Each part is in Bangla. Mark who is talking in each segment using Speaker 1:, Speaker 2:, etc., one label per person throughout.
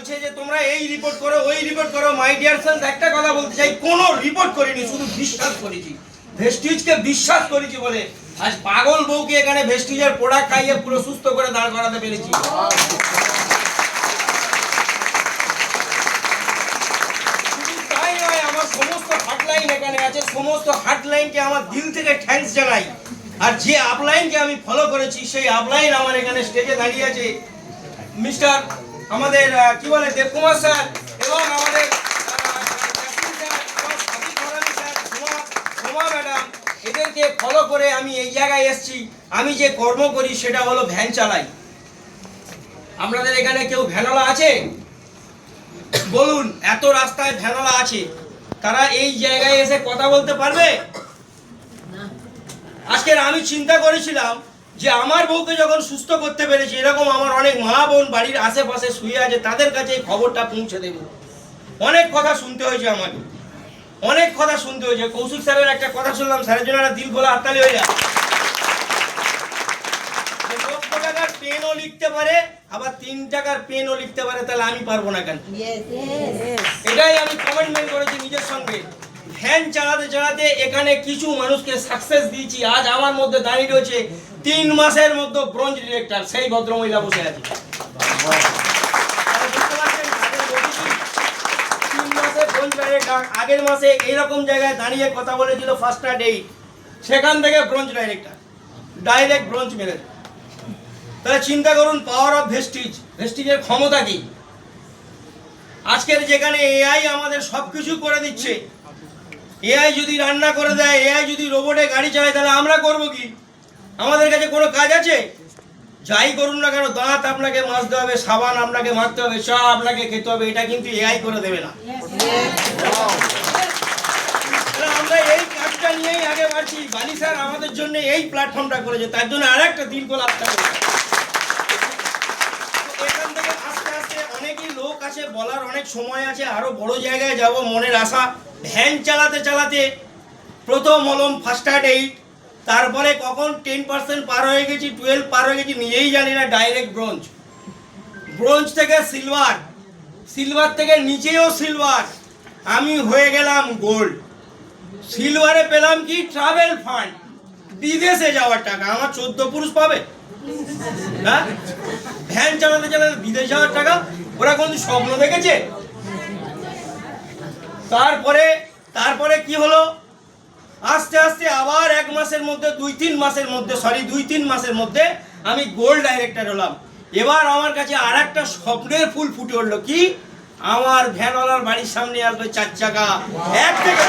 Speaker 1: বলছে যে তোমরা এই রিপোর্ট করো ওই রিপোর্ট করো। মাই ডিয়ার সন্স, একটা কথা বলতে চাই, কোনো রিপোর্ট করিনি, শুধু বিশ্বাস করেছি। ভেস্টিজকে বিশ্বাস করেছি বলে আজ পাগল বউকে এখানে ভেস্টিজের প্রোডাক্ট খাইয়ে পুরো সুস্থ করে দাঁড় করাতে পেরেছি। তাই নয়, আমার সমস্ত হাটলাইন এখানে আছে, সমস্ত হাটলাইনকে আমার দিল থেকে থ্যাঙ্কস জানাই। আর যে আপলাইনকে আমি ফলো করেছি সেই আপলাইন আমার এখানে স্টেজে দাঁড়িয়ে আছে মিস্টার আমাদের কি বলে দেবকুমার স্যার এবং আমাদের সোমা ম্যাডাম, এদেরকে ফলো করে আমি এই জায়গায় এসেছি। আমি যে কর্ম করি সেটা হলো ভ্যান চালাই। আপনাদের এখানে কেউ ভ্যানওয়ালা আছে? বলুন, এত রাস্তায় ভ্যানওয়ালা আছে, তারা এই জায়গায় এসে কথা বলতে পারবে? আজকের আমি চিন্তা করেছিলাম যে আমার বউকে যখন সুস্থ করতে পেরেছি, এরকম আমার অনেক মা বোন বাড়ির আশেপাশে শুয়ে আছে, তাদের কাছে এই খবরটা পৌঁছে দেব। অনেক কথা শুনতে হয়েছে আমাকে, অনেক কথা শুনতে হয়েছে। কৌশিক স্যারের একটা কথা শুনলাম, স্যারের জন্য একটা দিল খোলা হাততালি হয়ে যায়। 100 টাকার পেনও লিখতে পারে, আবার 3 টাকার পেনও লিখতে পারে, তাহলে আমি পারবো না কেন? এটাই আমি কমেন্টমেন্ট করেছি নিজের সঙ্গে। ভ্যান চালাতে চালাতে এখানে কিছু মানুষকে সাকসেস দিয়েছি। আজ আমার মধ্যে দাঁড়িয়ে রয়েছে 3 মাসের মধ্যে ব্রোঞ্জ ডিরেক্টর, সেই ভদ্রমহিলা বসে আছে। 3 মাসে ব্রোঞ্জ ডাইরেক্টর। আগের মাসে এইরকম জায়গায় দাঁড়িয়ে কথা বলেছিল ফার্স্ট ডেট, সেখান থেকে ব্রোঞ্জ ডাইরেক্টর, ডাইরেক্ট ব্রোঞ্জ মেরেছে। তাহলে চিন্তা করুন পাওয়ার অফ ভেস্টিজ, ভেস্টিজের ক্ষমতা কি। আজকের যেখানে এআই আমাদের সবকিছু করে দিচ্ছে, এআই যদি রান্না করে দেয়, এআই যদি রোবটে গাড়ি চালায়, তাহলে আমরা করব কি? আমাদের কাছে কোনো কাজ আছে? যাই করুন না কেন, দাঁত আপনাকে মাজতে হবে, সাবান আপনাকে মারতে হবে, চা আপনাকে খেতে হবে, এটা কিন্তু এআই করে দেবে না। আমরা এই কাজটা নিয়েই আগে বাড়ছি। বালি স্যার আমাদের জন্য এই প্ল্যাটফর্মটা করেছে, তার জন্য আর একটা দীর্ঘ লাভটা করেছে। এখান থেকে আস্তে আস্তে অনেকই লোক আছে, বলার অনেক সময় আছে, আরো বড় জায়গায় যাব মনের আশা। ভ্যান চালাতে চালাতে প্রথম হলাম ফার্স্ট এইড, তারপরে কখন 10% পার হয়ে গেছি, 12 পার হয়ে গেছি নিজেই জানি না, ডাইরেক্ট ব্রোঞ্জ, ব্রোঞ্জ থেকে সিলভার, সিলভার থেকে নিচেও সিলভার, আমি হয়ে গেলাম গোল্ড। সিলভারে পেলাম কি? ট্রাভেল ফান্ড, বিদেশে যাওয়ার টাকা। আমার 14 পুরুষ পাবে? হ্যাঁ, ভ্যান চালাতে চালাতে বিদেশ যাওয়ার টাকা, ওরা কোন স্বপ্ন দেখেছে? তারপরে কি হলো? আস্তে আস্তে আবার 1 মাসের মধ্যে 2-3 মাসের মধ্যে আমি গোল্ড ডাইরেক্টর হলাম। এবার আমার কাছে আর একটা স্বপ্নের ফুল ফুটে উঠলো, কি? আমার ভ্যানওয়ালার বাড়ির সামনে আসবে 4 চাকা, এক থেকে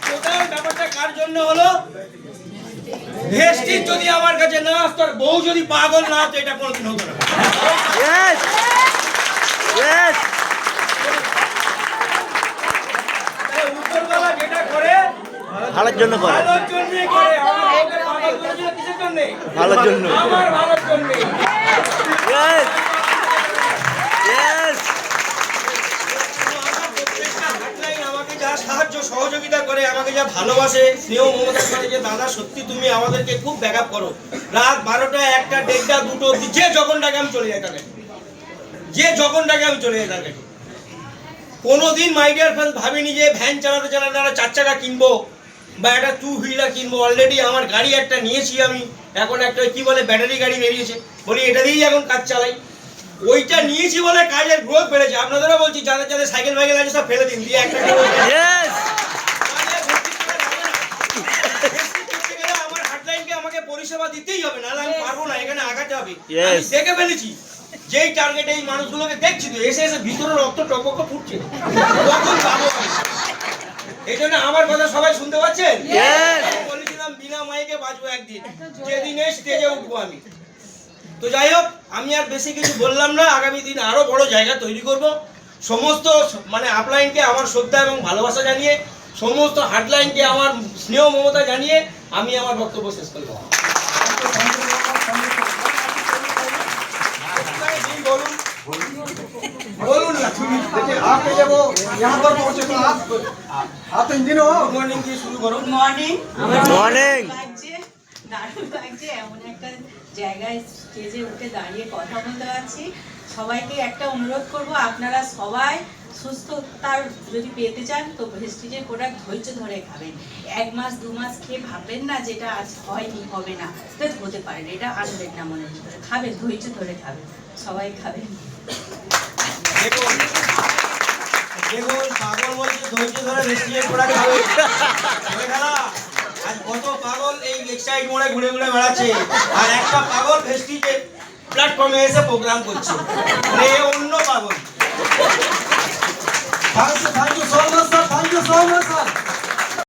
Speaker 1: টোটাল ব্যাপারটা কার জন্য হলো? ভেস্টিজ যদি আমার কাছে না আসতো, বউ যদি পাগল না হতো, এটা কোনোদিন হতো না। উপরওয়ালা যেটা করে
Speaker 2: ভালোর জন্য করে,
Speaker 1: ভালোর জন্যই করে। আমার বউকে পাগল করেছিল কিসের জন্য?
Speaker 2: ভালোর জন্য,
Speaker 1: আমার ভালোর জন্য। আমাকে যা সাহায্য সহযোগিতা করে, আমাকে যা ভালোবাসে, স্নেহ মমতা করে, যে দাদা সত্যি তুমি আমাদেরকে খুব ব্যাকআপ করো। রাত 12টা, 1টা, 1:30, 2টো অবধি যে যখন ডাকে আমি চলে যাই তাকে, যে যখন ডাকে আমি চলে যাই তাকে। কোনোদিন মাই ডিয়ার ফ্রেন্ড ভাবিনি যে ভ্যান চালাতে চালাতে একটা 4 চাকা কিনবো বা একটা 2 হুইলার কিনবো। অলরেডি আমার গাড়ি একটা নিয়েছি আমি, এখন একটা কি বলে ব্যাটারি গাড়ি বেরিয়েছে, বলি এটা দিয়েই এখন কাজ চালাই। ওইটা নিয়েছি বলে কাজের গ্রোথ বেড়েছে। আপনাদেরও বলছি, যাদের যাদের সাইকেল ফাইকেল আছে সব ফেলে দিন, দিয়ে একটা আমার হাটলাইনকে আমাকে পরিষেবা দিতেই হবে, নাহলে আমি পারবো না, এখানে আগাতে হবে। আমি দেখে ফেলেছি যেই টার্গেট, এই মানুষগুলোকে দেখছি তো, এসে এসে ভিতরে রক্ত টকবক ফুটছে, কখন পাবো? এই জন্য আমার কথা সবাই শুনতে পাচ্ছেন? বলেছিলাম বিনা মাইকে বাঁচবো একদিন, যেদিনে স্টেজে উঠবো আমি। তো যাই হোক, আমি আর বেশি কিছু বললাম না। আগামী দিন আরো বড় জায়গা তৈরি করব। সমস্ত মানে আপলাইনকে আমার শ্রদ্ধা এবং ভালোবাসা জানিয়ে, সমস্ত হাটলাইনকে আমার স্নেহ মমতা জানিয়ে আমি আমার বক্তব্য শেষ করব। बोलून ना देखिए आप जब यहाँ पर पहुँचे तो आप तो इंजन हो। गुड मॉर्निंग की शुरू करो। Good morning.
Speaker 2: मॉर्निंग।
Speaker 3: দারুণ লাগছে, এমন একটা জায়গায় স্টেজে উঠে দাঁড়িয়ে কথা বলতে পারছি। সবাইকে একটা অনুরোধ করব, আপনারা সবাই সুস্থতার যদি পেতে চান তো ভেস্টিজের প্রোডাক্ট ধৈর্য ধরে খাবেন। 1 মাস 2 মাস খেয়ে ভাববেন না যেটা আজ হয়নি, হবে না, তো হতে পারে না, এটা আনবেন না মনের ভিতরে। খাবেন, ধৈর্য ধরে খাবেন, সবাই খাবেন।
Speaker 1: দেখুন দেখুন পাগল বলছে ধৈর্য ধরে ভেস্টিজের প্রোডাক্ট খাবে। তবে দাদা, আজ কত পাগল এই এক্সাইড মোড়ে ঘুরে ঘুরে বেড়াচ্ছে, আর একটা পাগল ভেস্টিজের প্ল্যাটফর্মে এসে প্রোগ্রাম করছে, মানে এ অন্য পাগল।
Speaker 4: Thank you so much, sir. Thank you so much, sir.